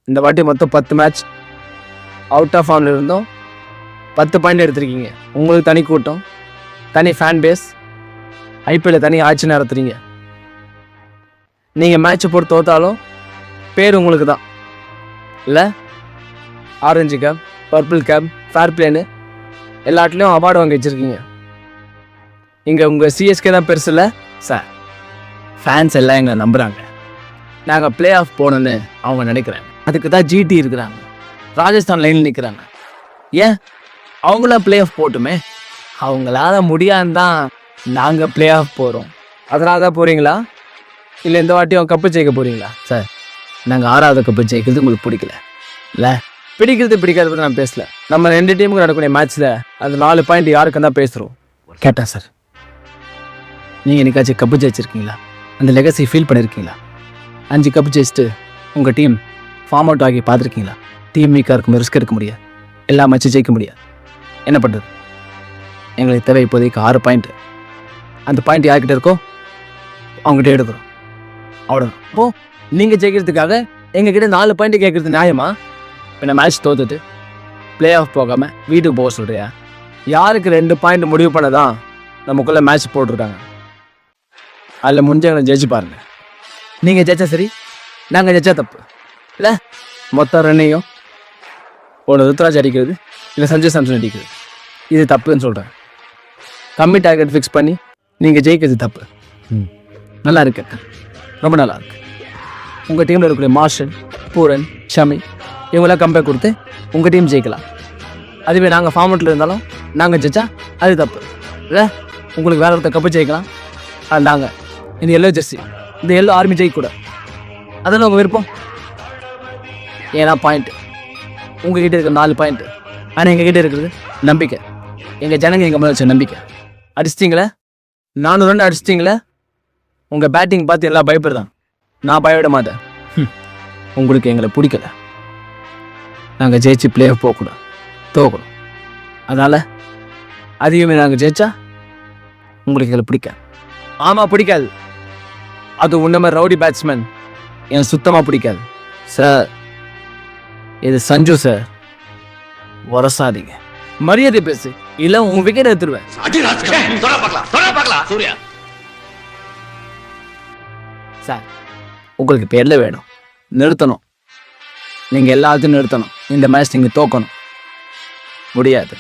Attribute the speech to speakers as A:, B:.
A: இந்த வாட்டி மொத்தம் 10 மேட்ச் அவுட் ஆஃப் ஃபார்மில் இருந்தோம். 10 பாயிண்ட் எடுத்திருக்கீங்க. உங்களுக்கு தனி கூட்டம், தனி ஃபேன் பேஸ், ஐபிஎல்ல தனி ஆட்சி நடத்துறீங்க. நீங்கள் மேட்ச்சை போட்டு தோத்தாலும் பேர் உங்களுக்கு தான் இல்லை? Orange cap, purple cap, fair பிளேனு எல்லாத்துலேயும் அவார்டு வாங்கி வச்சுருக்கீங்க. இங்கே உங்கள் சிஎஸ்கே தான் பெருசு இல்லை சார். ஃபேன்ஸ் எல்லாம் எங்களை நம்புகிறாங்க. நாங்கள் பிளே ஆஃப் போகணுன்னு அவங்க நினைக்கிறாங்க. அதுக்கு தான் ஜிடி இருக்கிறாங்க, ராஜஸ்தான் லைனில் நிற்கிறாங்க. ஏன் அவங்களாம் பிளே ஆஃப் போட்டுமே? அவங்களால முடியாது தான் நாங்கள் பிளே ஆஃப் போகிறோம். அதனால தான் போகிறீங்களா? இல்லை இந்த வாட்டியும் கப்பு ஜெயிக்க போகிறீங்களா? சார், நாங்கள் 6வது கப்பு ஜெயிக்கிறது உங்களுக்கு பிடிக்கல இல்லை? பிடிக்கிறது பிடிக்காத பற்றி நான் பேசல. நம்ம 2 டீமுக்கு நடக்கக்கூடிய மேட்ச்சில் அந்த 4 பாயிண்ட் யாருக்கு தான் பேசுகிறோம். கேட்டேன் சார், நீங்கள் என்னைக்காச்சும் கப்பு ஜெயிச்சிருக்கீங்களா? அந்த லெகசி ஃபீல் பண்ணியிருக்கீங்களா? 5 கப்பு ஜெயிச்சுட்டு உங்கள் டீம் ஃபார்ம் அவுட் ஆகி பார்த்துருக்கீங்களா? டீம் வீக்காக இருக்கும், ரிஸ்க் எடுக்க முடியாது, எல்லா மேட்சும் ஜெயிக்க முடியாது. என்ன பண்ணுறது? எங்களுக்கு தேவை இப்போதைக்கு 6 பாயிண்ட். அந்த பாயிண்ட் யார்கிட்ட இருக்கோ அவங்ககிட்ட எடுக்கிறோம், அவ்வளோதான். அப்போது நீங்கள் ஜெயிக்கிறதுக்காக எங்ககிட்ட 4 பாயிண்ட் கேட்குறது நியாயமா? இப்போ மேட்ச் தோத்துட்டு பிளே ஆஃப் போகாமல் வீட்டுக்கு போக சொல்கிறியா? யாருக்கு 2 பாயிண்ட் முடிவு பண்ண தான் நமக்குள்ளே மேட்ச் போட்டிருக்காங்க. அதில் முடிஞ்சவங்களை ஜெயிச்சு பாருங்கள். நீங்கள் ஜெயிச்சா சரி, நாங்கள் ஜெயிச்சா தப்பு இல்லை? மொத்த ரன்னையும் ஒன்று ருத்ராஜ் அடிக்கிறது, இல்லை சஞ்சய் சாம்சன் அடிக்கிறது, இது தப்புன்னு சொல்கிறேன். கம்மி டார்கெட் ஃபிக்ஸ் பண்ணி நீங்கள் ஜெயிக்கிறது தப்பு. நல்லா இருக்கு, ரொம்ப நல்லா இருக்கு. உங்கள் டீமில் இருக்கக்கூடிய மார்ஷல், பூரன், ஷமி இவங்களாம் கம்பேர் கொடுத்து உங்கள் டீம் ஜெயிக்கலாம். அதுவே நாங்கள் ஃபார்ம் அவுட்டில் இருந்தாலும் நாங்கள் ஜெயிச்சா அது தப்பு இல்லை? உங்களுக்கு வேற ஒருத்தர் கப்பு ஜெயிக்கலாம், அது நாங்கள் இந்த எல்லோ ஜெர்சி, இந்த எல்லோ ஆர்மி ஜெயிக்கூட, அதெல்லாம் உங்கள் விருப்பம். ஏன்னா பாயிண்ட் உங்ககிட்ட இருக்கிற 4 பாயிண்ட், ஆனால் எங்ககிட்ட இருக்கிறது நம்பிக்கை. எங்கள் ஜனங்க எங்கள் மேலே வச்ச நம்பிக்கை. அடிச்சிட்டிங்களே, 400 ரன் அடிச்சிட்டிங்களே. உங்கள் பேட்டிங் பார்த்து எல்லாம் பயப்படுறான், நான் பயப்பட மாட்டேன். உங்களுக்கு எங்களை பிடிக்கல, நாங்கள் ஜெயிச்சு பிளே ஆஃப் போகக்கூடாது, தோக்கணும். அதனால் அதிகமே நாங்கள் ஜெயிச்சா உங்களுக்கு எங்களை பிடிக்காது. ஆமாம், பிடிக்காது. அது உன்னமே ரவுடி பேட்ஸ்மேன் எனக்கு சுத்தமாக பிடிக்காது சார். இது சஞ்சு சார், வரசாதீங்க, மரியாதை பேசு, இல்லை உங்கள் விக்கெட் எடுத்துருவேன். சார், உங்களுக்கு பேரில் வேணும், நிறுத்தணும். நீங்கள் எல்லாத்தையும் நிறுத்தணும். இந்த மேட்ச் நீங்கள் தோக்கணும். முடியாது.